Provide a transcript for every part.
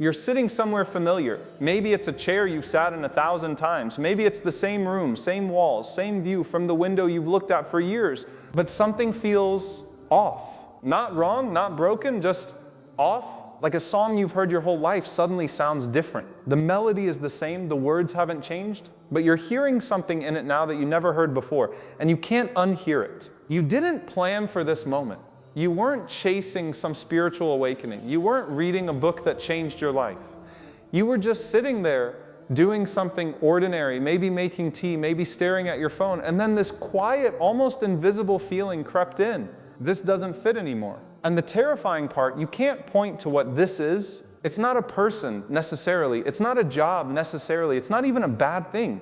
You're sitting somewhere familiar. Maybe it's a chair you've sat in 1,000 times. Maybe it's the same room, same walls, same view from the window you've looked at for years. But something feels off. Not wrong, not broken, just off. Like a song you've heard your whole life suddenly sounds different. The melody is the same, the words haven't changed, but you're hearing something in it now that you never heard before, and you can't unhear it. You didn't plan for this moment. You weren't chasing some spiritual awakening. You weren't reading a book that changed your life. You were just sitting there doing something ordinary, maybe making tea, maybe staring at your phone, and then this quiet, almost invisible feeling crept in. This doesn't fit anymore. And the terrifying part, you can't point to what this is. It's not a person necessarily. It's not a job necessarily. It's not even a bad thing.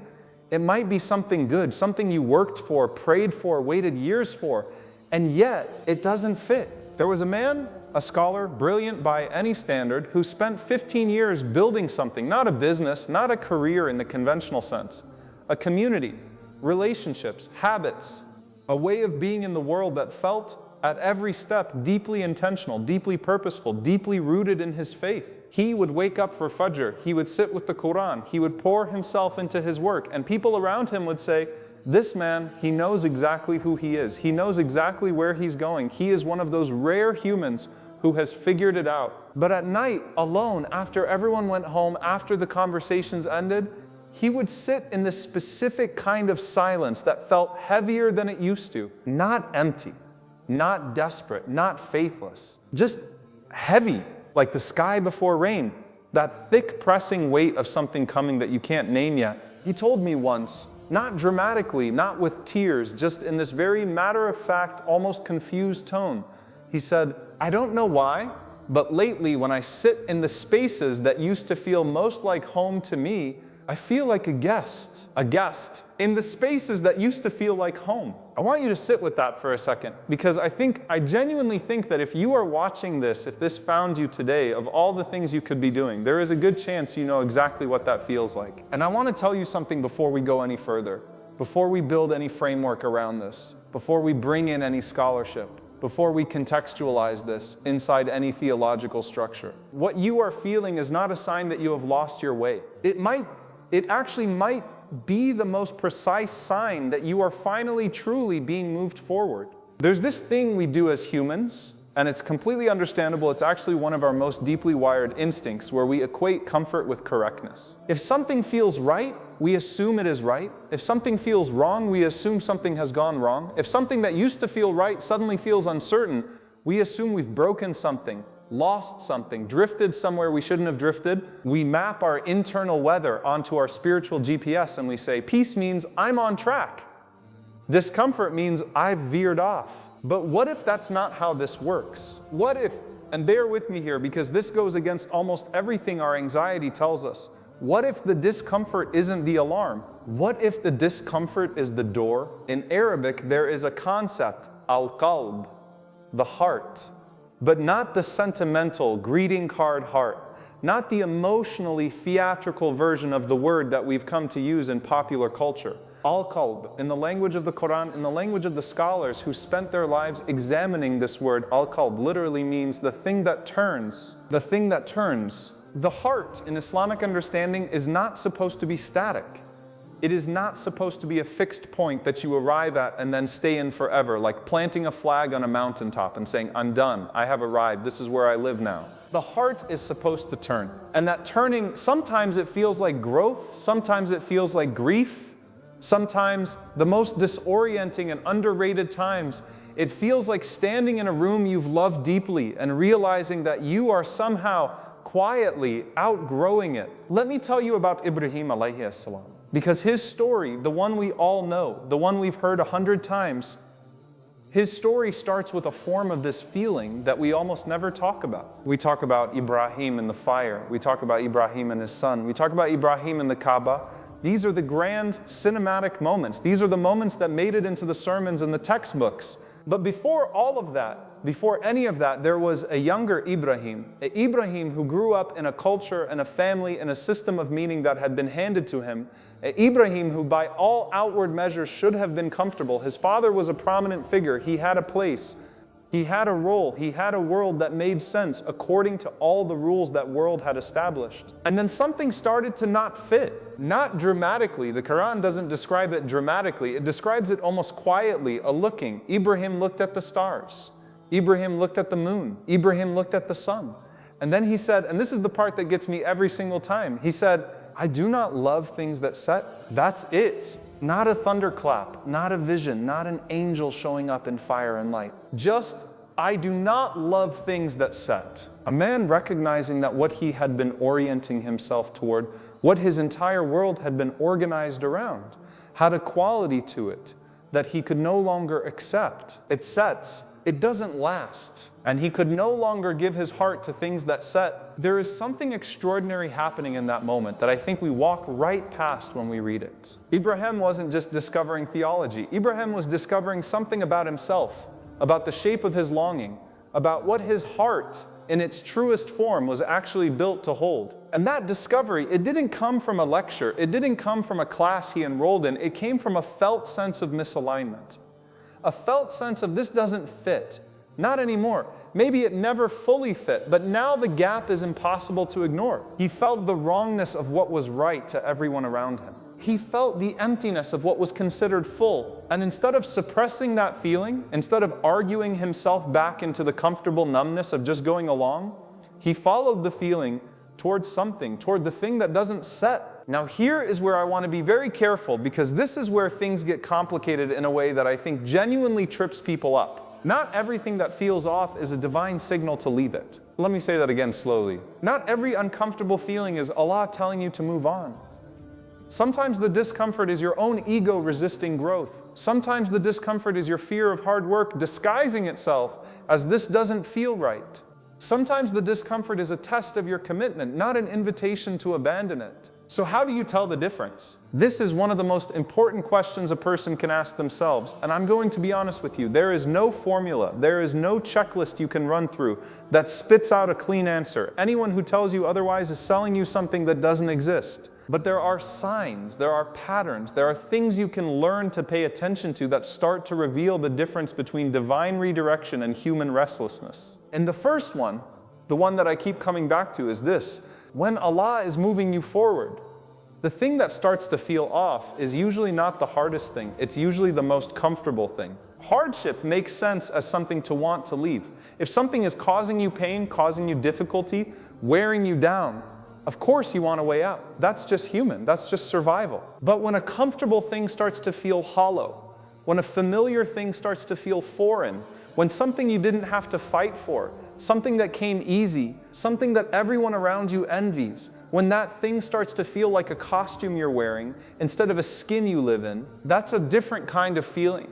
It might be something good, something you worked for, prayed for, waited years for, and yet it doesn't fit. There was a man, a scholar, brilliant by any standard, who spent 15 years building something, not a business, not a career in the conventional sense, a community, relationships, habits, a way of being in the world that felt at every step deeply intentional, deeply purposeful, deeply rooted in his faith. He would wake up for Fajr, he would sit with the Quran, he would pour himself into his work, and people around him would say, this man, he knows exactly who he is. He knows exactly where he's going. He is one of those rare humans who has figured it out. But at night, alone, after everyone went home, after the conversations ended, he would sit in this specific kind of silence that felt heavier than it used to. Not empty, not desperate, not faithless, just heavy, like the sky before rain, that thick pressing weight of something coming that you can't name yet. He told me once, not dramatically, not with tears, just in this very matter-of-fact, almost confused tone. He said, I don't know why, but lately when I sit in the spaces that used to feel most like home to me, I feel like a guest in the spaces that used to feel like home. I want you to sit with that for a second, because I genuinely think that if you are watching this, if this found you today, of all the things you could be doing, there is a good chance you know exactly what that feels like. And I want to tell you something before we go any further, before we build any framework around this, before we bring in any scholarship, before we contextualize this inside any theological structure. What you are feeling is not a sign that you have lost your way. It actually might be the most precise sign that you are finally truly being moved forward. There's this thing we do as humans, and it's completely understandable. It's actually one of our most deeply wired instincts, where we equate comfort with correctness. If something feels right, we assume it is right. If something feels wrong, we assume something has gone wrong. If something that used to feel right suddenly feels uncertain, we assume we've broken something, lost something, drifted somewhere we shouldn't have drifted. We map our internal weather onto our spiritual GPS and we say, peace means I'm on track. Discomfort means I've veered off. But what if that's not how this works? What if, and bear with me here because this goes against almost everything our anxiety tells us, what if the discomfort isn't the alarm? What if the discomfort is the door? In Arabic, there is a concept, al-qalb, the heart. But not the sentimental greeting card heart, not the emotionally theatrical version of the word that we've come to use in popular culture. Al-qalb, in the language of the Quran, in the language of the scholars who spent their lives examining this word, al-qalb literally means the thing that turns. The thing that turns. The heart, in Islamic understanding, is not supposed to be static. It is not supposed to be a fixed point that you arrive at and then stay in forever, like planting a flag on a mountaintop and saying, I'm done, I have arrived, this is where I live now. The heart is supposed to turn. And that turning, sometimes it feels like growth, sometimes it feels like grief, sometimes the most disorienting and underrated times, it feels like standing in a room you've loved deeply and realizing that you are somehow quietly outgrowing it. Let me tell you about Ibrahim alayhi salam. Because his story, the one we all know, the one we've heard 100 times, his story starts with a form of this feeling that we almost never talk about. We talk about Ibrahim and the fire. We talk about Ibrahim and his son. We talk about Ibrahim and the Kaaba. These are the grand cinematic moments. These are the moments that made it into the sermons and the textbooks. But before all of that, before any of that, there was a younger Ibrahim who grew up in a culture and a family and a system of meaning that had been handed to him. Ibrahim who by all outward measures should have been comfortable. His father was a prominent figure. He had a place. He had a role, he had a world that made sense according to all the rules that world had established. And then something started to not fit. Not dramatically, the Quran doesn't describe it dramatically, it describes it almost quietly, a looking. Ibrahim looked at the stars. Ibrahim looked at the moon. Ibrahim looked at the sun. And then he said, and this is the part that gets me every single time, he said, I do not love things that set. That's it. Not a thunderclap, not a vision, not an angel showing up in fire and light. Just, I do not love things that set. A man recognizing that what he had been orienting himself toward, what his entire world had been organized around, had a quality to it that he could no longer accept. It sets. It doesn't last. And he could no longer give his heart to things that set. There is something extraordinary happening in that moment that I think we walk right past when we read it. Ibrahim wasn't just discovering theology. Ibrahim was discovering something about himself, about the shape of his longing, about what his heart in its truest form was actually built to hold. And that discovery, it didn't come from a lecture. It didn't come from a class he enrolled in. It came from a felt sense of misalignment. A felt sense of this doesn't fit. Not anymore. Maybe it never fully fit, but now the gap is impossible to ignore. He felt the wrongness of what was right to everyone around him. He felt the emptiness of what was considered full. And instead of suppressing that feeling, instead of arguing himself back into the comfortable numbness of just going along, he followed the feeling towards something, toward the thing that doesn't set. Now here is where I want to be very careful, because this is where things get complicated in a way that I think genuinely trips people up. Not everything that feels off is a divine signal to leave it. Let me say that again slowly. Not every uncomfortable feeling is Allah telling you to move on. Sometimes the discomfort is your own ego resisting growth. Sometimes the discomfort is your fear of hard work disguising itself as this doesn't feel right. Sometimes the discomfort is a test of your commitment, not an invitation to abandon it. So how do you tell the difference? This is one of the most important questions a person can ask themselves. And I'm going to be honest with you, there is no formula, there is no checklist you can run through that spits out a clean answer. Anyone who tells you otherwise is selling you something that doesn't exist. But there are signs, there are patterns, there are things you can learn to pay attention to that start to reveal the difference between divine redirection and human restlessness. And the first one, the one that I keep coming back to, is this. When Allah is moving you forward, the thing that starts to feel off is usually not the hardest thing. It's usually the most comfortable thing. Hardship makes sense as something to want to leave. If something is causing you pain, causing you difficulty, wearing you down, of course you want a way out. That's just human. That's just survival. But when a comfortable thing starts to feel hollow, when a familiar thing starts to feel foreign, when something you didn't have to fight for, something that came easy, something that everyone around you envies, when that thing starts to feel like a costume you're wearing instead of a skin you live in, that's a different kind of feeling.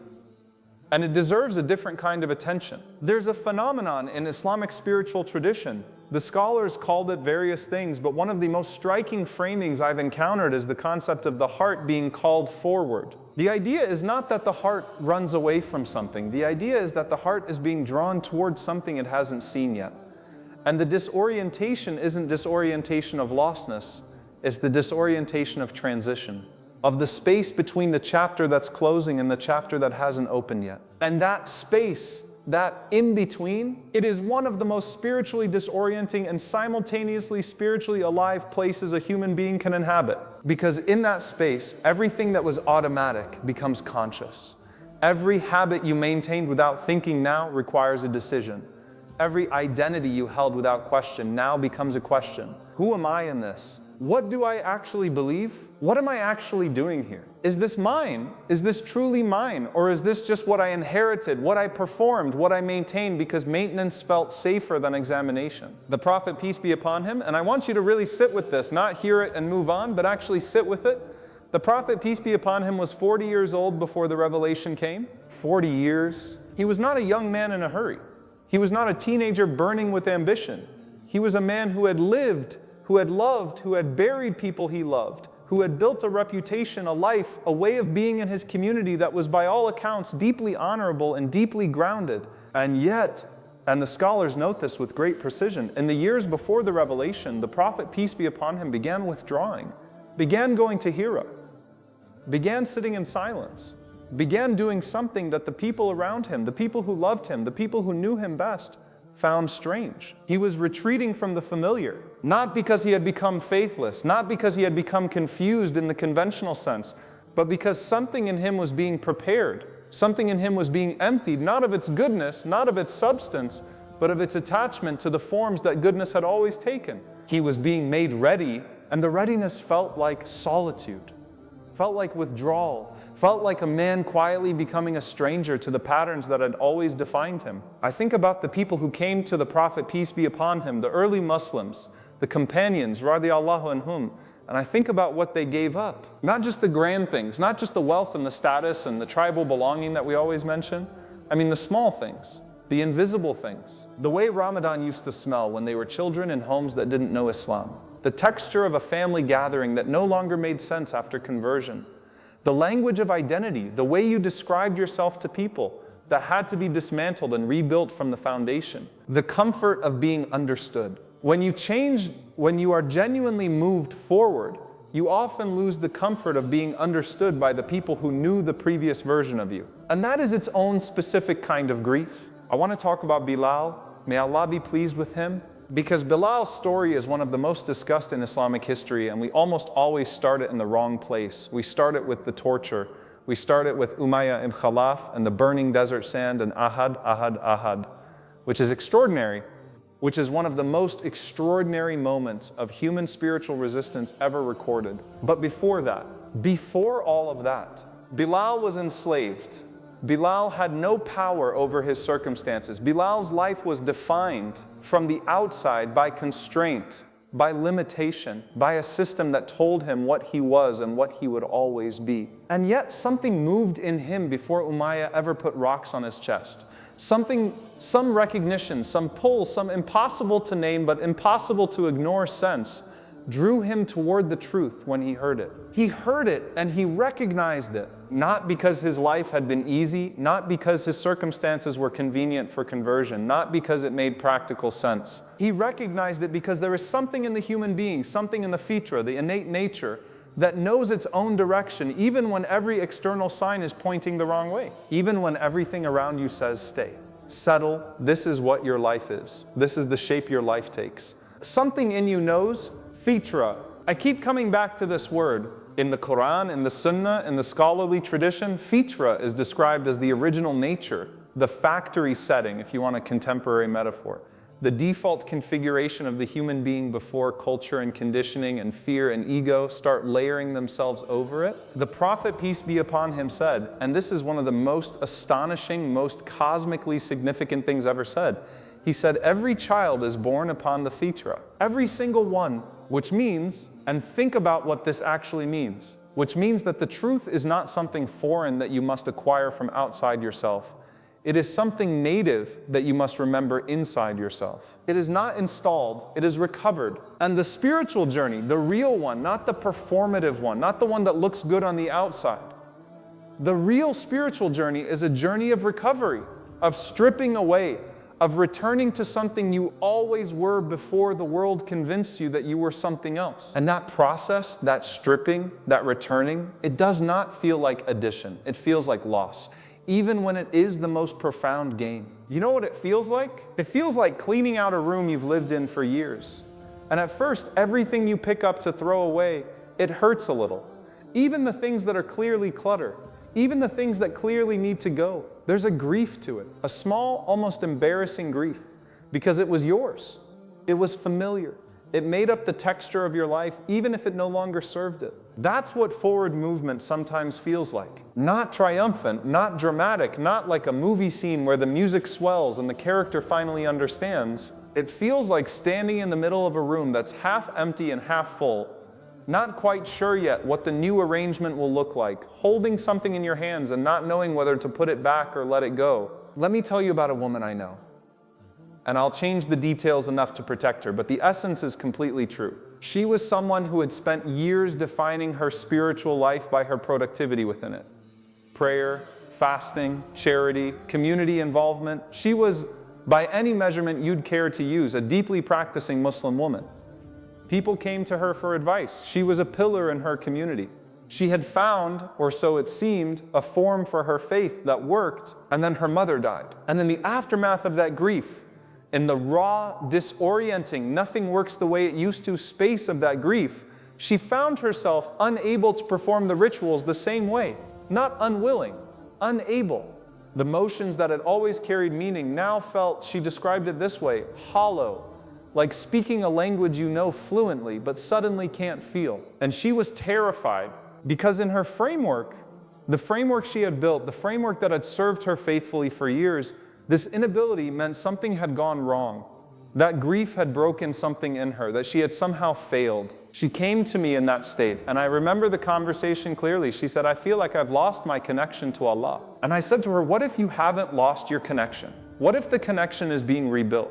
And it deserves a different kind of attention. There's a phenomenon in Islamic spiritual tradition. The scholars called it various things, but one of the most striking framings I've encountered is the concept of the heart being called forward. The idea is not that the heart runs away from something. The idea is that the heart is being drawn towards something it hasn't seen yet. And the disorientation isn't disorientation of lostness, it's the disorientation of transition, of the space between the chapter that's closing and the chapter that hasn't opened yet. And that space, that in-between, it is one of the most spiritually disorienting and simultaneously spiritually alive places a human being can inhabit. Because in that space, everything that was automatic becomes conscious. Every habit you maintained without thinking now requires a decision. Every identity you held without question now becomes a question. Who am I in this? What do I actually believe? What am I actually doing here? Is this mine? Is this truly mine? Or is this just what I inherited, what I performed, what I maintained because maintenance felt safer than examination? The Prophet, peace be upon him, and I want you to really sit with this, not hear it and move on, but actually sit with it. The Prophet, peace be upon him, was 40 years old before the revelation came. 40 years. He was not a young man in a hurry. He was not a teenager burning with ambition. He was a man who had lived, who had loved, who had buried people he loved, who had built a reputation, a life, a way of being in his community that was by all accounts deeply honorable and deeply grounded. And yet, and the scholars note this with great precision, in the years before the revelation, the Prophet, peace be upon him, began withdrawing, began going to Hira, began sitting in silence, began doing something that the people around him, the people who loved him, the people who knew him best, found strange. He was retreating from the familiar, not because he had become faithless, not because he had become confused in the conventional sense, but because something in him was being prepared. Something in him was being emptied, not of its goodness, not of its substance, but of its attachment to the forms that goodness had always taken. He was being made ready, and the readiness felt like solitude, felt like withdrawal, felt like a man quietly becoming a stranger to the patterns that had always defined him. I think about the people who came to the Prophet, peace be upon him, the early Muslims, the companions, radiyallahu anhum, and I think about what they gave up. Not just the grand things, not just the wealth and the status and the tribal belonging that we always mention. I mean the small things, the invisible things. The way Ramadan used to smell when they were children in homes that didn't know Islam. The texture of a family gathering that no longer made sense after conversion. The language of identity, the way you described yourself to people that had to be dismantled and rebuilt from the foundation. The comfort of being understood. When you are genuinely moved forward, you often lose the comfort of being understood by the people who knew the previous version of you. And that is its own specific kind of grief. I want to talk about Bilal. May Allah be pleased with him. Because Bilal's story is one of the most discussed in Islamic history, and we almost always start it in the wrong place. We start it with the torture. We start it with Umayyah ibn Khalaf and the burning desert sand and Ahad, Ahad, Ahad, which is extraordinary, which is one of the most extraordinary moments of human spiritual resistance ever recorded. But before that, before all of that, Bilal was enslaved. Bilal had no power over his circumstances. Bilal's life was defined from the outside by constraint, by limitation, by a system that told him what he was and what he would always be. And yet something moved in him before Umayyah ever put rocks on his chest. Something, some recognition, some pull, some impossible to name but impossible to ignore sense drew him toward the truth when he heard it. He heard it and he recognized it, not because his life had been easy, not because his circumstances were convenient for conversion, not because it made practical sense. He recognized it because there is something in the human being, something in the Fitra, the innate nature, that knows its own direction, even when every external sign is pointing the wrong way. Even when everything around you says, stay, settle, this is what your life is. This is the shape your life takes. Something in you knows, Fitra. I keep coming back to this word. In the Quran, in the Sunnah, in the scholarly tradition, Fitra is described as the original nature, the factory setting, if you want a contemporary metaphor. The default configuration of the human being before culture and conditioning and fear and ego start layering themselves over it. The Prophet, peace be upon him, said, and this is one of the most astonishing, most cosmically significant things ever said. He said, every child is born upon the Fitra. Every single one. Which means, and think about what this actually means, which means that the truth is not something foreign that you must acquire from outside yourself. It is something native that you must remember inside yourself. It is not installed, it is recovered. And the spiritual journey, the real one, not the performative one, not the one that looks good on the outside. The real spiritual journey is a journey of recovery, of stripping away, of returning to something you always were before the world convinced you that you were something else. And that process, that stripping, that returning, it does not feel like addition. It feels like loss, even when it is the most profound gain. You know what it feels like? It feels like cleaning out a room you've lived in for years. And at first, everything you pick up to throw away, it hurts a little. Even the things that are clearly clutter, even the things that clearly need to go. There's a grief to it, a small, almost embarrassing grief, because it was yours. It was familiar. It made up the texture of your life, even if it no longer served it. That's what forward movement sometimes feels like. Not triumphant, not dramatic, not like a movie scene where the music swells and the character finally understands. It feels like standing in the middle of a room that's half empty and half full, not quite sure yet what the new arrangement will look like, holding something in your hands and not knowing whether to put it back or let it go. Let me tell you about a woman I know. And I'll change the details enough to protect her, but the essence is completely true. She was someone who had spent years defining her spiritual life by her productivity within it. Prayer, fasting, charity, community involvement. She was, by any measurement you'd care to use, a deeply practicing Muslim woman. People came to her for advice. She was a pillar in her community. She had found, or so it seemed, a form for her faith that worked, and then her mother died. And in the aftermath of that grief, in the raw, disorienting, nothing works the way it used to space of that grief, she found herself unable to perform the rituals the same way. Not unwilling, unable. The motions that had always carried meaning now felt, she described it this way, hollow, like speaking a language you know fluently, but suddenly can't feel. And she was terrified, because in her framework, the framework she had built, the framework that had served her faithfully for years, this inability meant something had gone wrong. That grief had broken something in her, that she had somehow failed. She came to me in that state, and I remember the conversation clearly. She said, I feel like I've lost my connection to Allah. And I said to her, what if you haven't lost your connection? What if the connection is being rebuilt?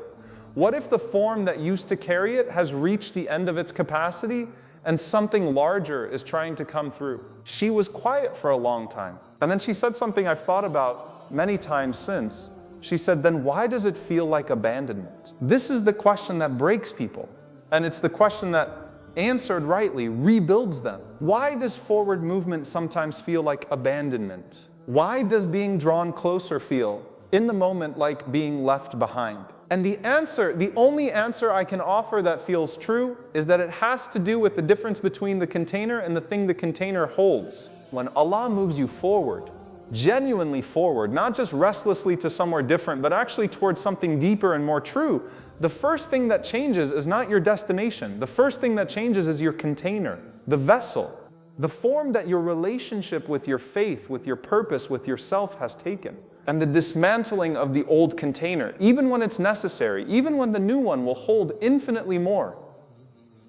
What if the form that used to carry it has reached the end of its capacity and something larger is trying to come through? She was quiet for a long time. And then she said something I've thought about many times since. She said, then why does it feel like abandonment? This is the question that breaks people. And it's the question that, answered rightly, rebuilds them. Why does forward movement sometimes feel like abandonment? Why does being drawn closer feel, in the moment, like being left behind? And the answer, the only answer I can offer that feels true, is that it has to do with the difference between the container and the thing the container holds. When Allah moves you forward, genuinely forward, not just restlessly to somewhere different, but actually towards something deeper and more true, the first thing that changes is not your destination. The first thing that changes is your container, the vessel, the form that your relationship with your faith, with your purpose, with yourself has taken. And the dismantling of the old container, even when it's necessary, even when the new one will hold infinitely more,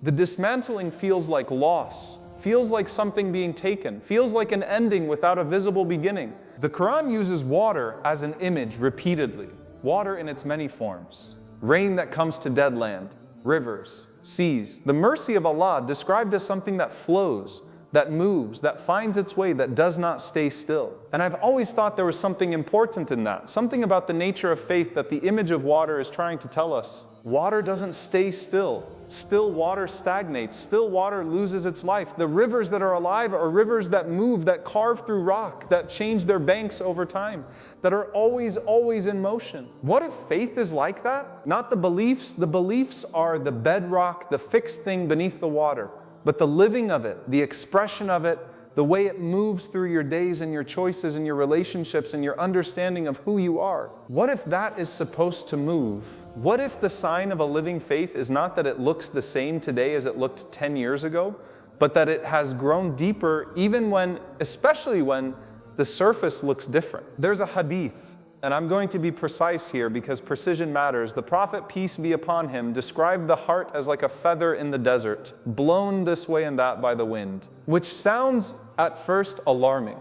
the dismantling feels like loss, feels like something being taken, feels like an ending without a visible beginning. The Quran uses water as an image repeatedly. Water in its many forms. Rain that comes to dead land, rivers, seas. The mercy of Allah described as something that flows, that moves, that finds its way, that does not stay still. And I've always thought there was something important in that, something about the nature of faith that the image of water is trying to tell us. Water doesn't stay still. Still water stagnates. Still water loses its life. The rivers that are alive are rivers that move, that carve through rock, that change their banks over time, that are always, always in motion. What if faith is like that? Not the beliefs. The beliefs are the bedrock, the fixed thing beneath the water. But the living of it, the expression of it, the way it moves through your days and your choices and your relationships and your understanding of who you are. What if that is supposed to move? What if the sign of a living faith is not that it looks the same today as it looked 10 years ago, but that it has grown deeper even when, especially when the surface looks different? There's a hadith, and I'm going to be precise here because precision matters. The Prophet, peace be upon him, described the heart as like a feather in the desert, blown this way and that by the wind, which sounds at first alarming,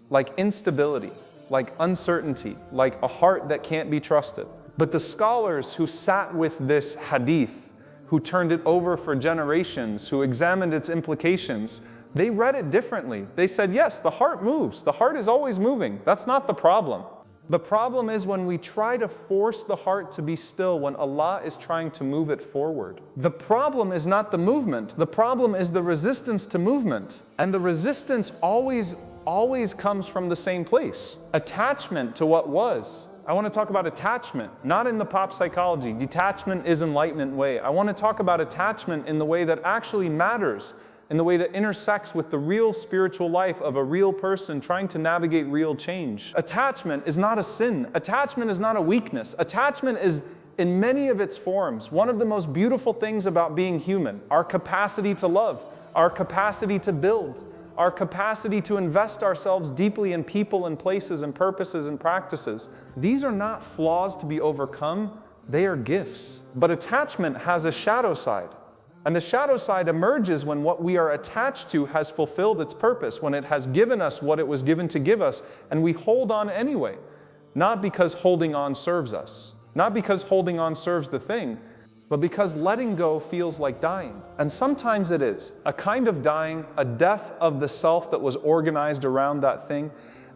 like instability, like uncertainty, like a heart that can't be trusted. But the scholars who sat with this hadith, who turned it over for generations, who examined its implications, they read it differently. They said, yes, the heart moves. The heart is always moving. That's not the problem. The problem is when we try to force the heart to be still when Allah is trying to move it forward. The problem is not the movement. The problem is the resistance to movement. And the resistance always comes from the same place. Attachment to what was. I want to talk about attachment, not in the pop psychology. Detachment is enlightenment way. I want to talk about attachment in the way that actually matters, in the way that intersects with the real spiritual life of a real person trying to navigate real change. Attachment is not a sin. Attachment is not a weakness. Attachment is, in many of its forms, one of the most beautiful things about being human. Our capacity to love, our capacity to build, our capacity to invest ourselves deeply in people and places and purposes and practices. These are not flaws to be overcome, they are gifts. But attachment has a shadow side. And the shadow side emerges when what we are attached to has fulfilled its purpose, when it has given us what it was given to give us, and we hold on anyway. Not because holding on serves us, not because holding on serves the thing, but because letting go feels like dying. And sometimes it is a kind of dying, a death of the self that was organized around that thing.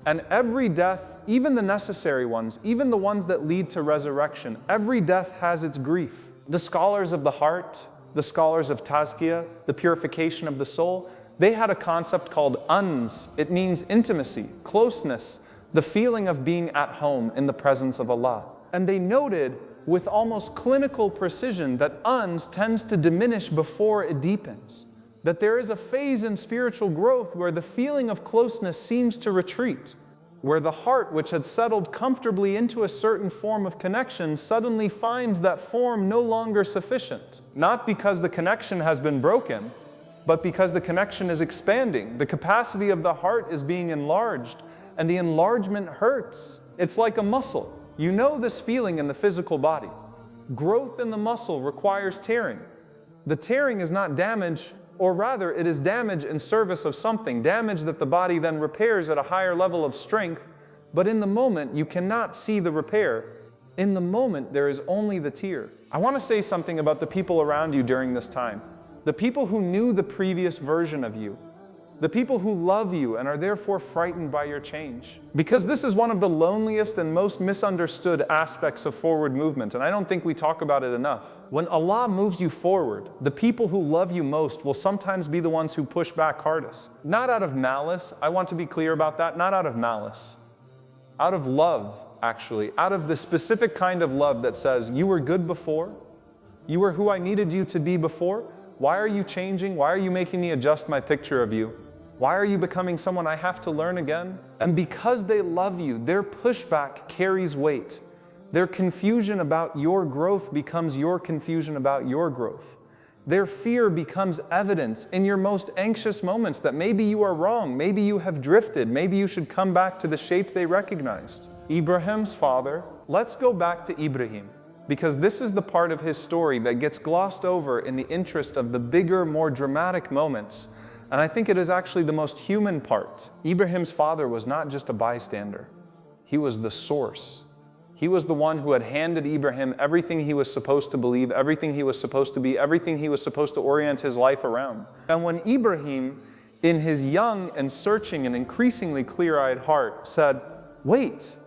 And every death, even the necessary ones, even the ones that lead to resurrection, every death has its grief. The scholars of the heart, the scholars of tazkiyah, the purification of the soul, They had a concept called uns. It means intimacy, closeness, the feeling of being at home in the presence of Allah. And they noted with almost clinical precision that uns tends to diminish before it deepens. That there is a phase in spiritual growth where the feeling of closeness seems to retreat, where the heart, which had settled comfortably into a certain form of connection, suddenly finds that form no longer sufficient. Not because the connection has been broken, but because the connection is expanding. The capacity of the heart is being enlarged, and the enlargement hurts. It's like a muscle. You know this feeling in the physical body. Growth in the muscle requires tearing. The tearing is not damage, or rather it is damage in service of something, damage that the body then repairs at a higher level of strength, but in the moment you cannot see the repair. In the moment there is only the tear. I want to say something about the people around you during this time. The people who knew the previous version of you. The people who love you and are therefore frightened by your change. Because this is one of the loneliest and most misunderstood aspects of forward movement, and I don't think we talk about it enough. When Allah moves you forward, the people who love you most will sometimes be the ones who push back hardest. Not out of malice, I want to be clear about that, not out of malice. Out of love, actually. Out of the specific kind of love that says, you were good before, you were who I needed you to be before, why are you changing? Why are you making me adjust my picture of you? Why are you becoming someone I have to learn again? And because they love you, their pushback carries weight. Their confusion about your growth becomes your confusion about your growth. Their fear becomes evidence in your most anxious moments that maybe you are wrong, maybe you have drifted, maybe you should come back to the shape they recognized. Ibrahim's father, let's go back to Ibrahim, because this is the part of his story that gets glossed over in the interest of the bigger, more dramatic moments. And I think it is actually the most human part. Ibrahim's father was not just a bystander. He was the source. He was the one who had handed Ibrahim everything he was supposed to believe, everything he was supposed to be, everything he was supposed to orient his life around. And when Ibrahim, in his young and searching and increasingly clear-eyed heart, said, wait,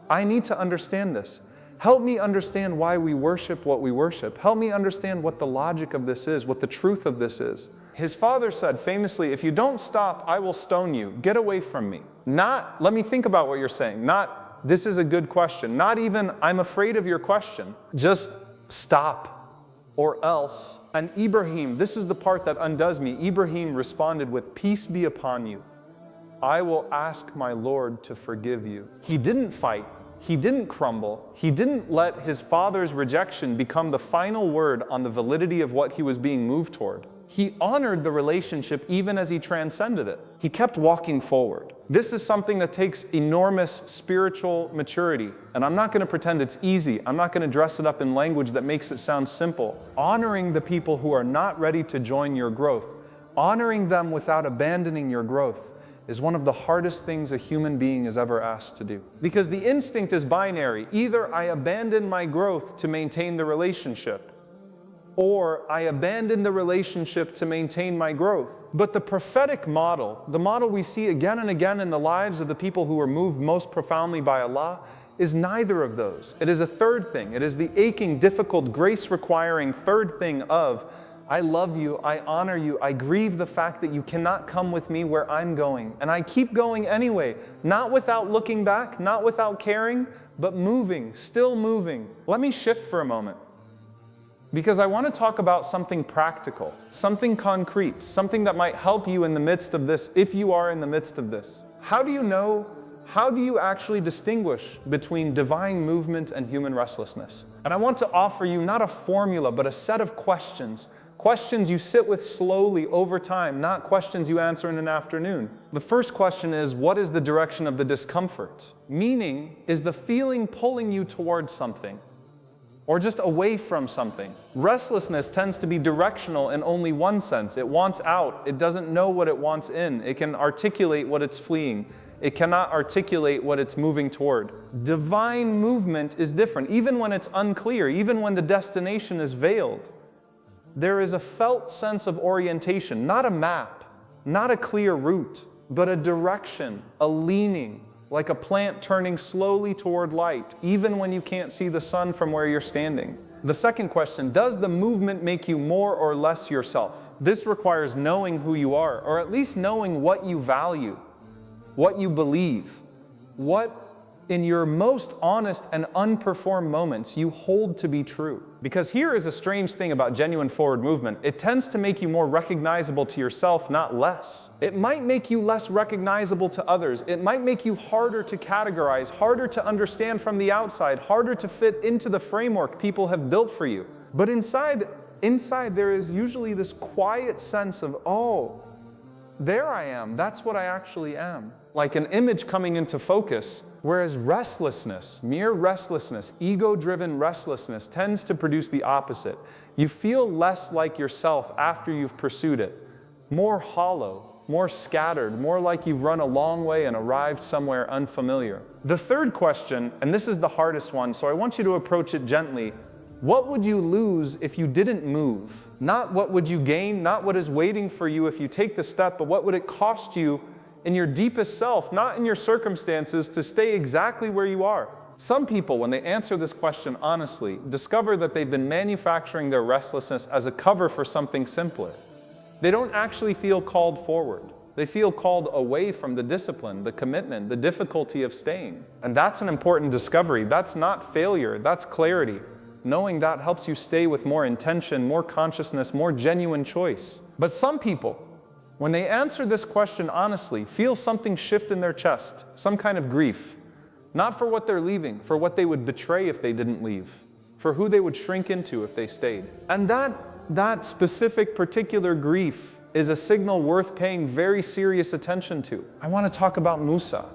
I need to understand this. Help me understand why we worship what we worship. Help me understand what the logic of this is, what the truth of this is. His father said famously, if you don't stop, I will stone you. Get away from me. Not, let me think about what you're saying. Not, this is a good question. Not even, I'm afraid of your question. Just stop, or else. And Ibrahim, this is the part that undoes me. Ibrahim responded with, peace be upon you. I will ask my Lord to forgive you. He didn't fight. He didn't crumble. He didn't let his father's rejection become the final word on the validity of what he was being moved toward. He honored the relationship even as he transcended it. He kept walking forward. This is something that takes enormous spiritual maturity. And I'm not going to pretend it's easy. I'm not going to dress it up in language that makes it sound simple. Honoring the people who are not ready to join your growth, honoring them without abandoning your growth, is one of the hardest things a human being is ever asked to do. Because the instinct is binary. Either I abandon my growth to maintain the relationship, or I abandon the relationship to maintain my growth. But the prophetic model, the model we see again and again in the lives of the people who are moved most profoundly by Allah, is neither of those. It is a third thing. It is the aching, difficult, grace-requiring third thing of, I love you, I honor you, I grieve the fact that you cannot come with me where I'm going. And I keep going anyway, not without looking back, not without caring, but moving, still moving. Let me shift for a moment, because I want to talk about something practical, something concrete, something that might help you in the midst of this, if you are in the midst of this. How do you actually distinguish between divine movement and human restlessness? And I want to offer you not a formula, but a set of questions. Questions you sit with slowly over time, not questions you answer in an afternoon. The first question is, what is the direction of the discomfort? Meaning, is the feeling pulling you towards something, or just away from something? Restlessness tends to be directional in only one sense. It wants out. It doesn't know what it wants in. It can articulate what it's fleeing. It cannot articulate what it's moving toward. Divine movement is different, even when it's unclear, even when the destination is veiled. There is a felt sense of orientation, not a map, not a clear route, but a direction, a leaning, like a plant turning slowly toward light, even when you can't see the sun from where you're standing. The second question, does the movement make you more or less yourself? This requires knowing who you are, or at least knowing what you value, what you believe, what in your most honest and unperformed moments you hold to be true. Because here is a strange thing about genuine forward movement. It tends to make you more recognizable to yourself, not less. It might make you less recognizable to others. It might make you harder to categorize, harder to understand from the outside, harder to fit into the framework people have built for you. But inside there is usually this quiet sense of, oh, there I am, that's what I actually am. Like an image coming into focus, whereas restlessness, mere restlessness, ego-driven restlessness tends to produce the opposite. You feel less like yourself after you've pursued it, more hollow, more scattered, more like you've run a long way and arrived somewhere unfamiliar. The third question, and this is the hardest one, so I want you to approach it gently. What would you lose if you didn't move? Not what would you gain, not what is waiting for you if you take the step, but what would it cost you in your deepest self, not in your circumstances, to stay exactly where you are? Some people, when they answer this question honestly, discover that they've been manufacturing their restlessness as a cover for something simpler. They don't actually feel called forward. They feel called away from the discipline, the commitment, the difficulty of staying. And that's an important discovery. That's not failure, that's clarity. Knowing that helps you stay with more intention, more consciousness, more genuine choice. But some people, when they answer this question honestly, feel something shift in their chest, some kind of grief. Not for what they're leaving, for what they would betray if they didn't leave, for who they would shrink into if they stayed. And that specific particular grief is a signal worth paying very serious attention to. I want to talk about Musa,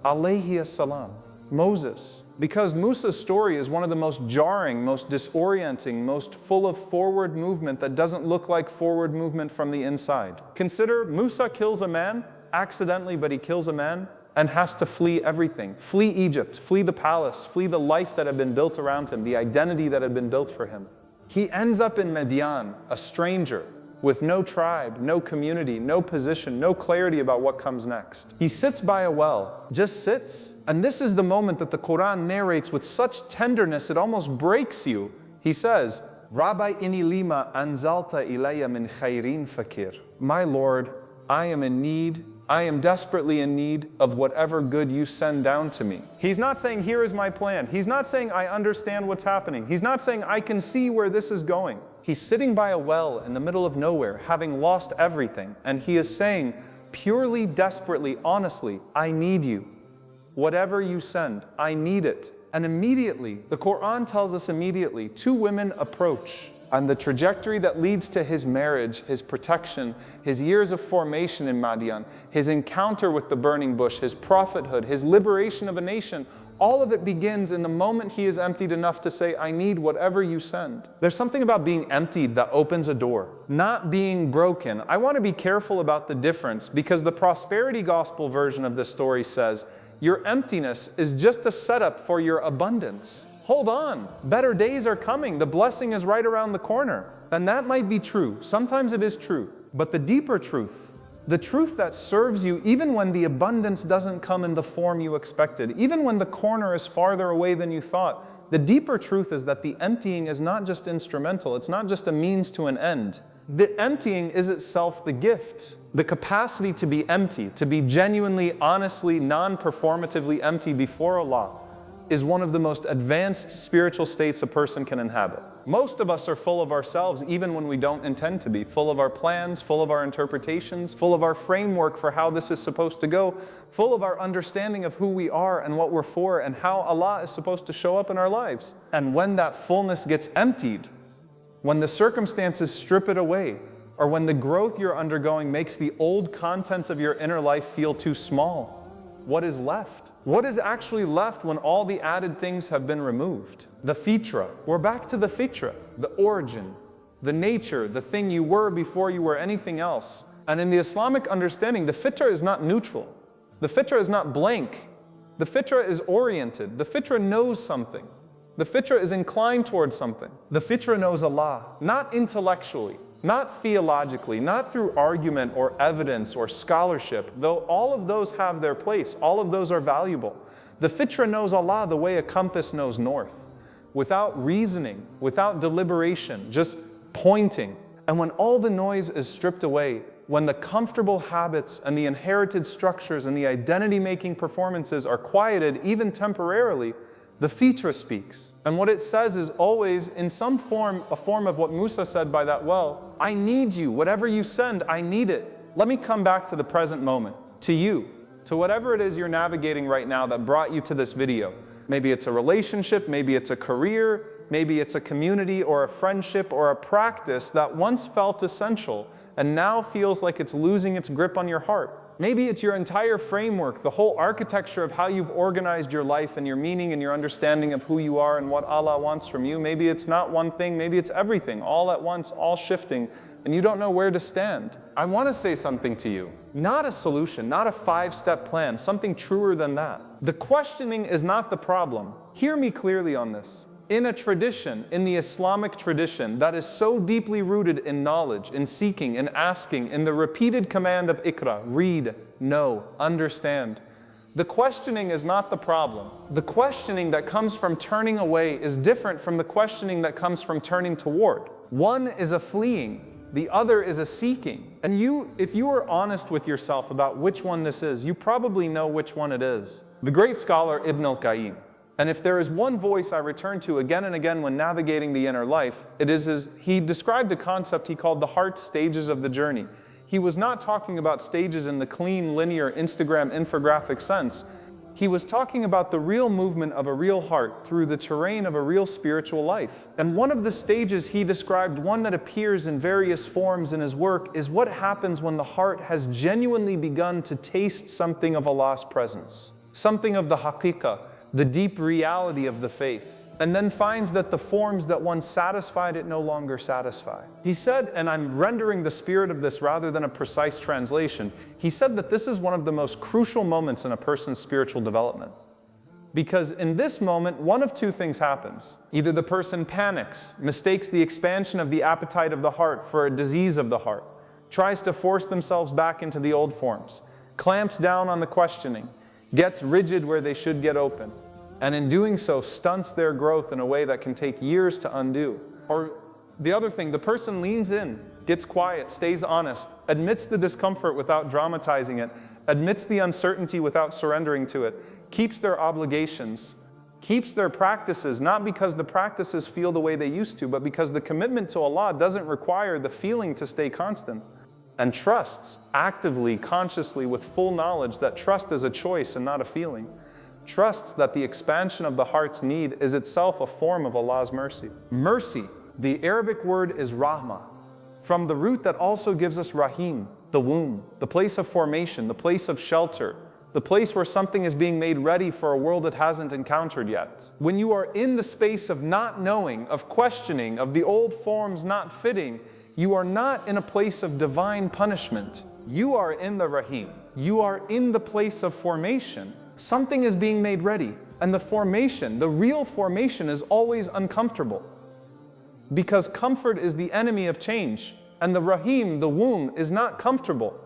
alayhi salam, Moses. Because Musa's story is one of the most jarring, most disorienting, most full of forward movement that doesn't look like forward movement from the inside. Consider Musa kills a man, accidentally, but he kills a man, and has to flee everything. Flee Egypt, flee the palace, flee the life that had been built around him, the identity that had been built for him. He ends up in Midian, a stranger, with no tribe, no community, no position, no clarity about what comes next. He sits by a well, just sits. And this is the moment that the Quran narrates with such tenderness, it almost breaks you. He says, Rabbi inni lima anzalta ilayya min khairin fakir. My Lord, I am in need, I am desperately in need of whatever good you send down to me. He's not saying, here is my plan. He's not saying, I understand what's happening. He's not saying, I can see where this is going. He's sitting by a well in the middle of nowhere, having lost everything. And he is saying, purely, desperately, honestly, I need you. Whatever you send, I need it. And immediately, the Quran tells us immediately, two women approach. And the trajectory that leads to his marriage, his protection, his years of formation in Madian, his encounter with the burning bush, his prophethood, his liberation of a nation, all of it begins in the moment he is emptied enough to say, I need whatever you send. There's something about being emptied that opens a door, not being broken. I want to be careful about the difference because the prosperity gospel version of this story says, your emptiness is just a setup for your abundance. Hold on, better days are coming. The blessing is right around the corner. And that might be true. Sometimes it is true. But the deeper truth, the truth that serves you even when the abundance doesn't come in the form you expected, even when the corner is farther away than you thought, the deeper truth is that the emptying is not just instrumental. It's not just a means to an end. The emptying is itself the gift. The capacity to be empty, to be genuinely, honestly, non-performatively empty before Allah is one of the most advanced spiritual states a person can inhabit. Most of us are full of ourselves even when we don't intend to be, full of our plans, full of our interpretations, full of our framework for how this is supposed to go, full of our understanding of who we are and what we're for and how Allah is supposed to show up in our lives. And when that fullness gets emptied, when the circumstances strip it away, or when the growth you're undergoing makes the old contents of your inner life feel too small, what is left? What is actually left when all the added things have been removed? The Fitra. We're back to the Fitra, the origin, the nature, the thing you were before you were anything else. And in the Islamic understanding, the Fitra is not neutral. The Fitra is not blank. The Fitra is oriented. The Fitra knows something. The Fitra is inclined towards something. The Fitra knows Allah, not intellectually, not theologically, not through argument or evidence or scholarship, though all of those have their place, all of those are valuable. The Fitra knows Allah the way a compass knows north. without reasoning, without deliberation, just pointing. And when all the noise is stripped away, when the comfortable habits and the inherited structures and the identity-making performances are quieted, even temporarily, the Fitra speaks. And what it says is always, in some form, a form of what Musa said by that well, I need you. Whatever you send, I need it. Let me come back to the present moment, to you, to whatever it is you're navigating right now that brought you to this video. Maybe it's a relationship, maybe it's a career, maybe it's a community or a friendship or a practice that once felt essential and now feels like it's losing its grip on your heart. Maybe it's your entire framework, the whole architecture of how you've organized your life and your meaning and your understanding of who you are and what Allah wants from you. Maybe it's not one thing, maybe it's everything, all at once, all shifting, and you don't know where to stand. I want to say something to you. Not a solution, not a 5-step plan, something truer than that. The questioning is not the problem. Hear me clearly on this. In a tradition, in the Islamic tradition that is so deeply rooted in knowledge, in seeking, in asking, in the repeated command of Iqra, read, know, understand, the questioning is not the problem. The questioning that comes from turning away is different from the questioning that comes from turning toward. One is a fleeing, the other is a seeking. And if you are honest with yourself about which one this is, you probably know which one it is. The great scholar Ibn al-Qayyim. And if there is one voice I return to again and again when navigating the inner life, it is he described a concept he called the heart stages of the journey. He was not talking about stages in the clean, linear, Instagram infographic sense. He was talking about the real movement of a real heart through the terrain of a real spiritual life. And one of the stages he described, one that appears in various forms in his work, is what happens when the heart has genuinely begun to taste something of Allah's presence, something of the haqiqah, the deep reality of the faith, and then finds that the forms that once satisfied it no longer satisfy. He said, and I'm rendering the spirit of this rather than a precise translation, he said that this is one of the most crucial moments in a person's spiritual development. Because in this moment, one of two things happens. Either the person panics, mistakes the expansion of the appetite of the heart for a disease of the heart, tries to force themselves back into the old forms, clamps down on the questioning, gets rigid where they should get open, and in doing so stunts their growth in a way that can take years to undo. Or the other thing, the person leans in, gets quiet, stays honest, admits the discomfort without dramatizing it, admits the uncertainty without surrendering to it, keeps their obligations, keeps their practices, not because the practices feel the way they used to, but because the commitment to Allah doesn't require the feeling to stay constant, and trusts actively, consciously, with full knowledge that trust is a choice and not a feeling. Trusts that the expansion of the heart's need is itself a form of Allah's mercy. Mercy, the Arabic word is rahmah, from the root that also gives us rahim, the womb, the place of formation, the place of shelter, the place where something is being made ready for a world it hasn't encountered yet. When you are in the space of not knowing, of questioning, of the old forms not fitting, you are not in a place of divine punishment. You are in the rahim. You are in the place of formation. Something is being made ready, and the formation, the real formation, is always uncomfortable. Because comfort is the enemy of change, and the rahim, the womb, is not comfortable.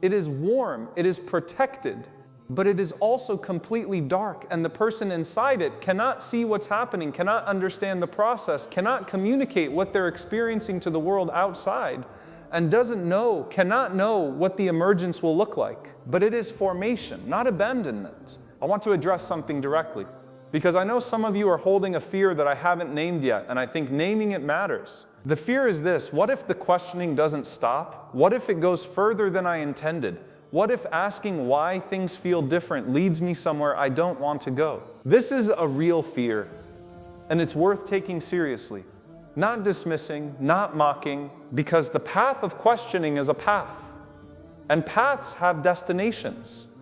It is warm, it is protected, but it is also completely dark, and the person inside it cannot see what's happening, cannot understand the process, cannot communicate what they're experiencing to the world outside, and cannot know what the emergence will look like. But it is formation, not abandonment. I want to address something directly, because I know some of you are holding a fear that I haven't named yet, and I think naming it matters. The fear is this: what if the questioning doesn't stop? What if it goes further than I intended? What if asking why things feel different leads me somewhere I don't want to go? This is a real fear, and it's worth taking seriously. Not dismissing, not mocking, because the path of questioning is a path, and paths have destinations.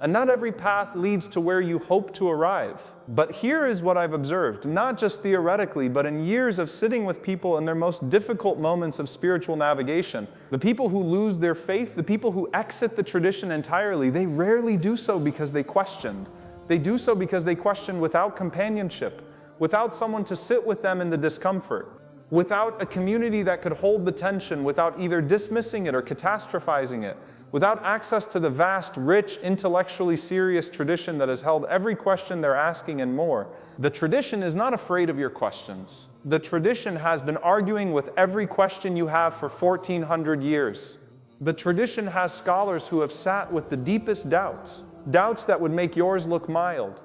And not every path leads to where you hope to arrive. But here is what I've observed, not just theoretically, but in years of sitting with people in their most difficult moments of spiritual navigation. The people who lose their faith, the people who exit the tradition entirely, they rarely do so because they questioned. They do so because they question without companionship, without someone to sit with them in the discomfort, without a community that could hold the tension without either dismissing it or catastrophizing it, without access to the vast, rich, intellectually serious tradition that has held every question they're asking and more. The tradition is not afraid of your questions. The tradition has been arguing with every question you have for 1400 years. The tradition has scholars who have sat with the deepest doubts, doubts that would make yours look mild,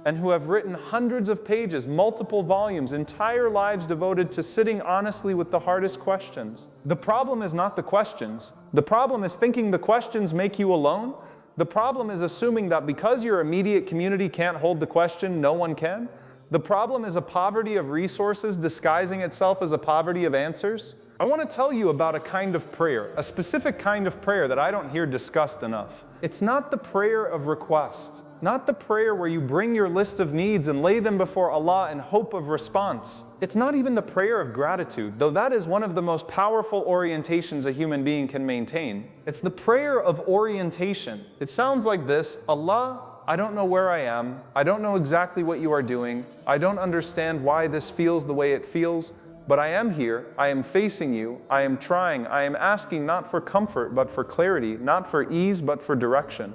and who have written hundreds of pages, multiple volumes, entire lives devoted to sitting honestly with the hardest questions. The problem is not the questions. The problem is thinking the questions make you alone. The problem is assuming that because your immediate community can't hold the question, no one can. The problem is a poverty of resources disguising itself as a poverty of answers. I want to tell you about a kind of prayer, a specific kind of prayer that I don't hear discussed enough. It's not the prayer of request, not the prayer where you bring your list of needs and lay them before Allah in hope of response. It's not even the prayer of gratitude, though that is one of the most powerful orientations a human being can maintain. It's the prayer of orientation. It sounds like this: Allah, I don't know where I am. I don't know exactly what you are doing. I don't understand why this feels the way it feels. But I am here, I am facing you, I am trying, I am asking not for comfort but for clarity, not for ease but for direction.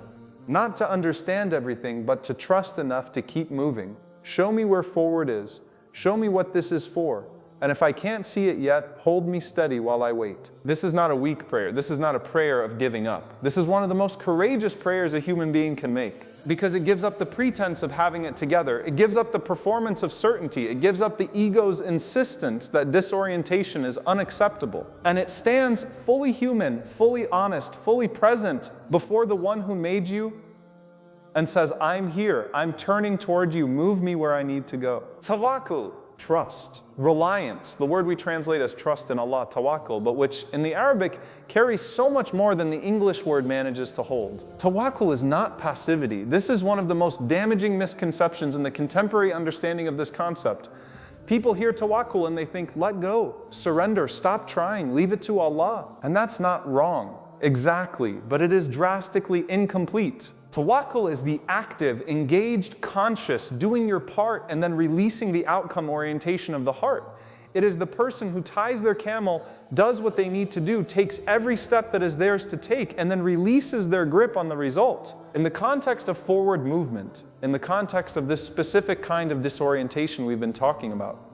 Not to understand everything but to trust enough to keep moving. Show me where forward is. Show me what this is for. And if I can't see it yet, hold me steady while I wait. This is not a weak prayer. This is not a prayer of giving up. This is one of the most courageous prayers a human being can make, because it gives up the pretense of having it together. It gives up the performance of certainty. It gives up the ego's insistence that disorientation is unacceptable. And it stands fully human, fully honest, fully present before the one who made you and says, I'm here, I'm turning toward you, move me where I need to go. Tawakkul, trust, reliance, the word we translate as trust in Allah, tawakkul, but which in the Arabic carries so much more than the English word manages to hold. Tawakkul is not passivity. This is one of the most damaging misconceptions in the contemporary understanding of this concept. People hear tawakkul and they think, let go, surrender, stop trying, leave it to Allah. And that's not wrong, exactly, but it is drastically incomplete. Tawakkul is the active, engaged, conscious, doing your part and then releasing the outcome orientation of the heart. It is the person who ties their camel, does what they need to do, takes every step that is theirs to take, and then releases their grip on the result. In the context of forward movement, in the context of this specific kind of disorientation we've been talking about,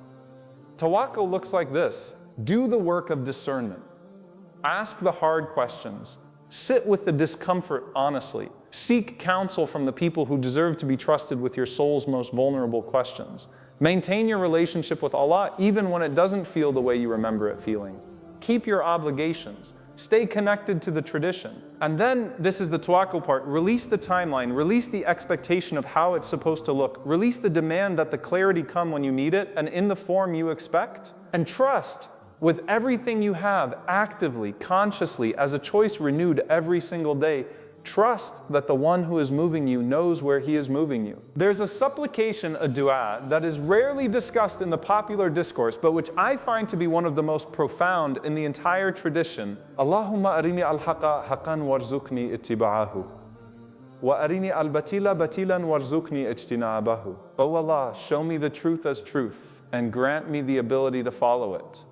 tawakkul looks like this. Do the work of discernment. Ask the hard questions. Sit with the discomfort honestly. Seek counsel from the people who deserve to be trusted with your soul's most vulnerable questions. Maintain your relationship with Allah even when it doesn't feel the way you remember it feeling. Keep your obligations. Stay connected to the tradition. And then, this is the tawakkul part, release the timeline, release the expectation of how it's supposed to look, release the demand that the clarity come when you need it and in the form you expect, and trust with everything you have, actively, consciously, as a choice renewed every single day. Trust that the one who is moving you knows where he is moving you. There's a supplication, a dua, that is rarely discussed in the popular discourse, but which I find to be one of the most profound in the entire tradition. Allahumma arini al-haqa haqqan warzuqni ittiba'ahu. Wa arini al-batila batilan warzuqni ijtinabahu. O Allah, show me the truth as truth, and grant me the ability to follow it.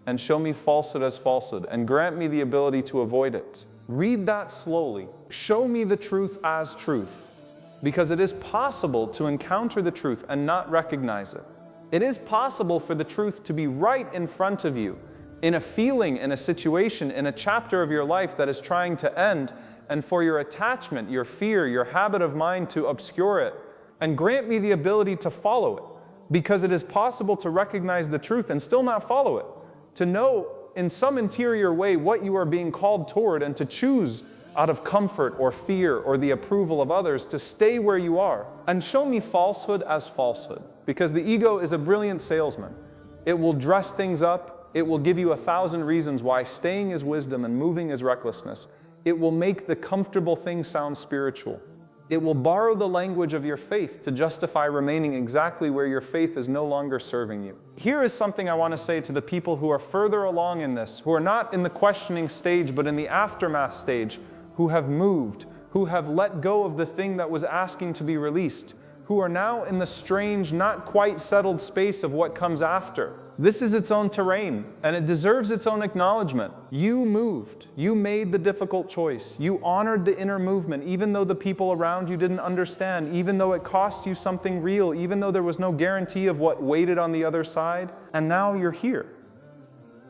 And show me falsehood as falsehood, and grant me the ability to avoid it. Read that slowly. Show me the truth as truth, because it is possible to encounter the truth and not recognize it. It is possible for the truth to be right in front of you, in a feeling, in a situation, in a chapter of your life that is trying to end, and for your attachment, your fear, your habit of mind to obscure it. And grant me the ability to follow it, because it is possible to recognize the truth and still not follow it. To know in some interior way what you are being called toward, and to choose out of comfort or fear or the approval of others to stay where you are. And show me falsehood as falsehood, because the ego is a brilliant salesman. It will dress things up. It will give you 1,000 reasons why staying is wisdom and moving is recklessness. It will make the comfortable thing sound spiritual. It will borrow the language of your faith to justify remaining exactly where your faith is no longer serving you. Here is something I want to say to the people who are further along in this, who are not in the questioning stage, but in the aftermath stage, who have moved, who have let go of the thing that was asking to be released, who are now in the strange, not quite settled space of what comes after. This is its own terrain, and it deserves its own acknowledgement. You moved. You made the difficult choice. You honored the inner movement, even though the people around you didn't understand, even though it cost you something real, even though there was no guarantee of what waited on the other side. And now you're here,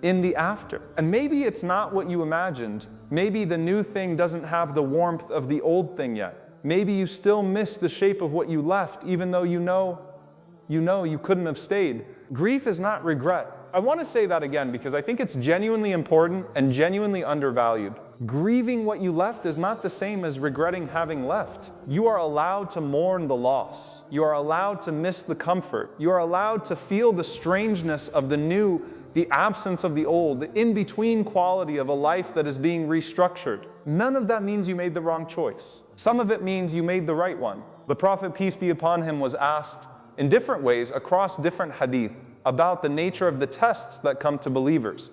in the after. And maybe it's not what you imagined. Maybe the new thing doesn't have the warmth of the old thing yet. Maybe you still miss the shape of what you left, even though you know you couldn't have stayed. Grief is not regret. I want to say that again because I think it's genuinely important and genuinely undervalued. Grieving what you left is not the same as regretting having left. You are allowed to mourn the loss. You are allowed to miss the comfort. You are allowed to feel the strangeness of the new, the absence of the old, the in-between quality of a life that is being restructured. None of that means you made the wrong choice. Some of it means you made the right one. The Prophet, peace be upon him, was asked in different ways across different hadith about the nature of the tests that come to believers.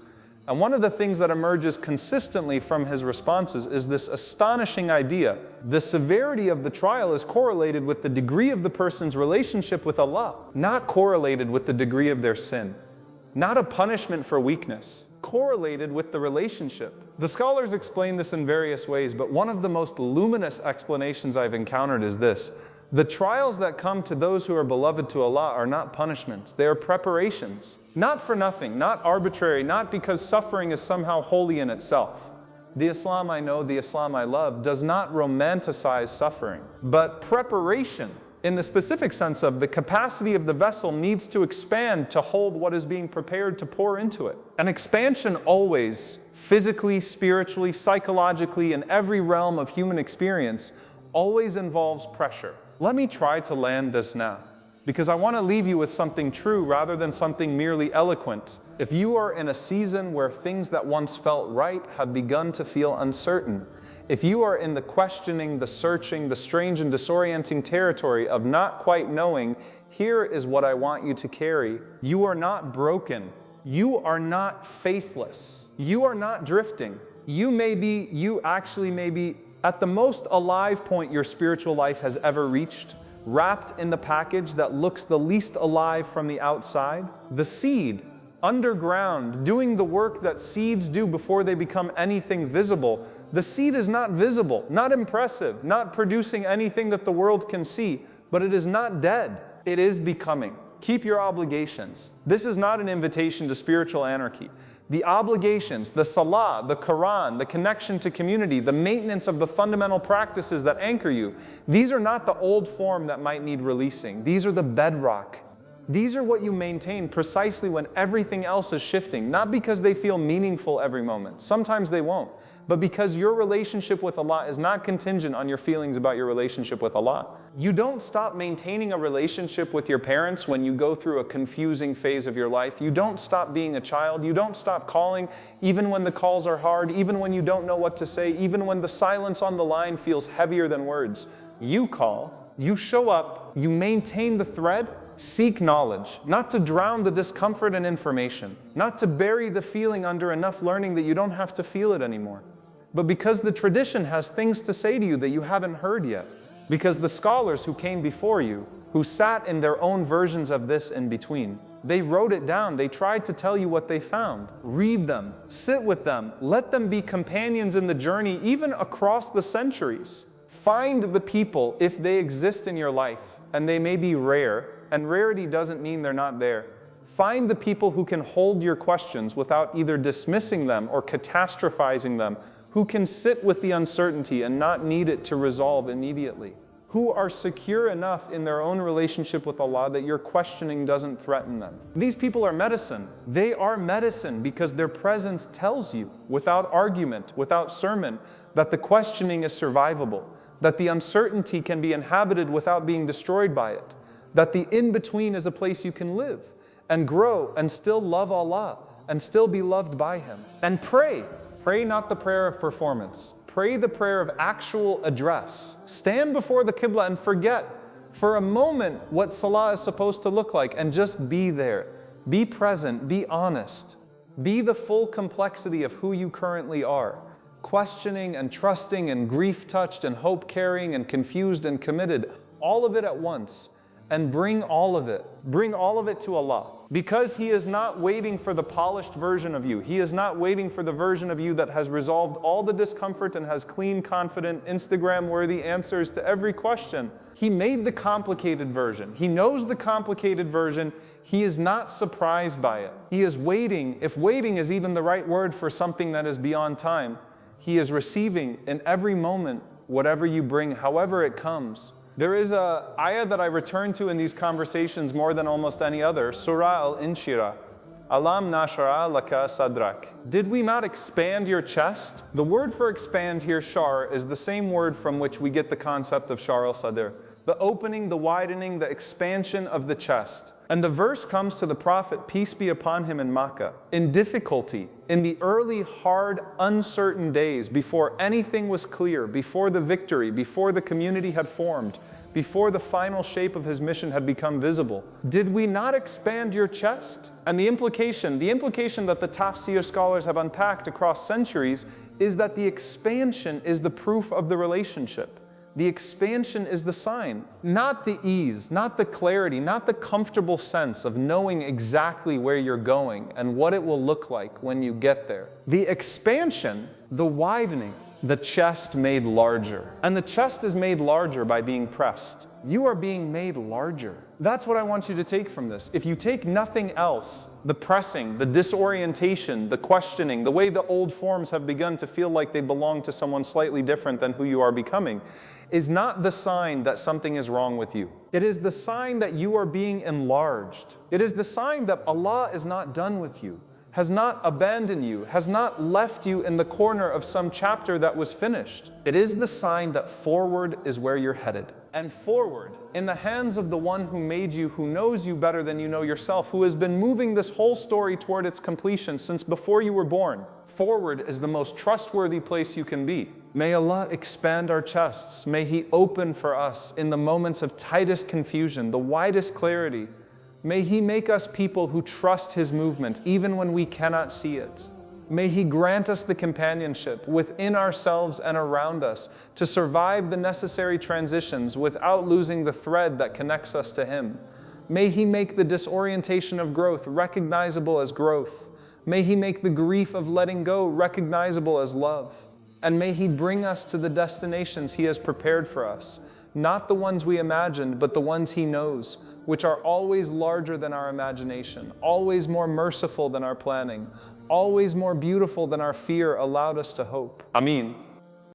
And one of the things that emerges consistently from his responses is this astonishing idea. The severity of the trial is correlated with the degree of the person's relationship with Allah, not correlated with the degree of their sin. Not a punishment for weakness, correlated with the relationship. The scholars explain this in various ways, but one of the most luminous explanations I've encountered is this. The trials that come to those who are beloved to Allah are not punishments, they are preparations. Not for nothing, not arbitrary, not because suffering is somehow holy in itself. The Islam I know, the Islam I love, does not romanticize suffering, but preparation, in the specific sense of the capacity of the vessel needs to expand to hold what is being prepared to pour into it. An expansion always, physically, spiritually, psychologically, in every realm of human experience, always involves pressure. Let me try to land this now, because I want to leave you with something true rather than something merely eloquent. If you are in a season where things that once felt right have begun to feel uncertain, if you are in the questioning, the searching, the strange and disorienting territory of not quite knowing, here is what I want you to carry. You are not broken. You are not faithless. You are not drifting. You actually may be at the most alive point your spiritual life has ever reached, wrapped in the package that looks the least alive from the outside. The seed, underground, doing the work that seeds do before they become anything visible. The seed is not visible, not impressive, not producing anything that the world can see, but it is not dead. It is becoming. Keep your obligations. This is not an invitation to spiritual anarchy. The obligations, the salah, the Quran, the connection to community, the maintenance of the fundamental practices that anchor you, these are not the old form that might need releasing. These are the bedrock. These are what you maintain precisely when everything else is shifting, not because they feel meaningful every moment. Sometimes they won't, but because your relationship with Allah is not contingent on your feelings about your relationship with Allah. You don't stop maintaining a relationship with your parents when you go through a confusing phase of your life. You don't stop being a child. You don't stop calling even when the calls are hard, even when you don't know what to say, even when the silence on the line feels heavier than words. You call, you show up, you maintain the thread. Seek knowledge, not to drown the discomfort and information, not to bury the feeling under enough learning that you don't have to feel it anymore, but because the tradition has things to say to you that you haven't heard yet, because the scholars who came before you, who sat in their own versions of this in between, they wrote it down, they tried to tell you what they found. Read them, sit with them, let them be companions in the journey even across the centuries. Find the people, if they exist in your life, and they may be rare, and rarity doesn't mean they're not there. Find the people who can hold your questions without either dismissing them or catastrophizing them, who can sit with the uncertainty and not need it to resolve immediately, who are secure enough in their own relationship with Allah that your questioning doesn't threaten them. These people are medicine. They are medicine because their presence tells you, without argument, without sermon, that the questioning is survivable, that the uncertainty can be inhabited without being destroyed by it, that the in-between is a place you can live and grow and still love Allah and still be loved by Him. And pray. Pray not the prayer of performance. Pray the prayer of actual address. Stand before the Qibla and forget for a moment what Salah is supposed to look like and just be there. Be present, be honest. Be the full complexity of who you currently are. Questioning and trusting and grief-touched and hope-carrying and confused and committed. All of it at once. And bring all of it to Allah. Because He is not waiting for the polished version of you. He is not waiting for the version of you that has resolved all the discomfort and has clean, confident, Instagram-worthy answers to every question. He made the complicated version. He knows the complicated version. He is not surprised by it. He is waiting. If waiting is even the right word for something that is beyond time, He is receiving in every moment whatever you bring, however it comes. There is a ayah that I return to in these conversations more than almost any other, Surah Al-Inshirah. Alam nashara laka sadrak. Did we not expand your chest? The word for expand here, shar, is the same word from which we get the concept of shar al-sadr. The opening, the widening, the expansion of the chest. And the verse comes to the Prophet, peace be upon him, in Makkah, in difficulty, in the early, hard, uncertain days, before anything was clear, before the victory, before the community had formed, before the final shape of his mission had become visible. Did we not expand your chest? And the implication that the tafsir scholars have unpacked across centuries is that the expansion is the proof of the relationship. The expansion is the sign, not the ease, not the clarity, not the comfortable sense of knowing exactly where you're going and what it will look like when you get there. The expansion, the widening, the chest made larger. And the chest is made larger by being pressed. You are being made larger. That's what I want you to take from this. If you take nothing else, the pressing, the disorientation, the questioning, the way the old forms have begun to feel like they belong to someone slightly different than who you are becoming, is not the sign that something is wrong with you. It is the sign that you are being enlarged. It is the sign that Allah is not done with you, has not abandoned you, has not left you in the corner of some chapter that was finished. It is the sign that forward is where you're headed. And forward, in the hands of the one who made you, who knows you better than you know yourself, who has been moving this whole story toward its completion since before you were born. Forward is the most trustworthy place you can be. May Allah expand our chests. May He open for us in the moments of tightest confusion, the widest clarity. May He make us people who trust His movement, even when we cannot see it. May He grant us the companionship within ourselves and around us to survive the necessary transitions without losing the thread that connects us to Him. May He make the disorientation of growth recognizable as growth. May He make the grief of letting go recognizable as love. And may He bring us to the destinations He has prepared for us, not the ones we imagined, but the ones He knows, which are always larger than our imagination, always more merciful than our planning, always more beautiful than our fear allowed us to hope. Ameen.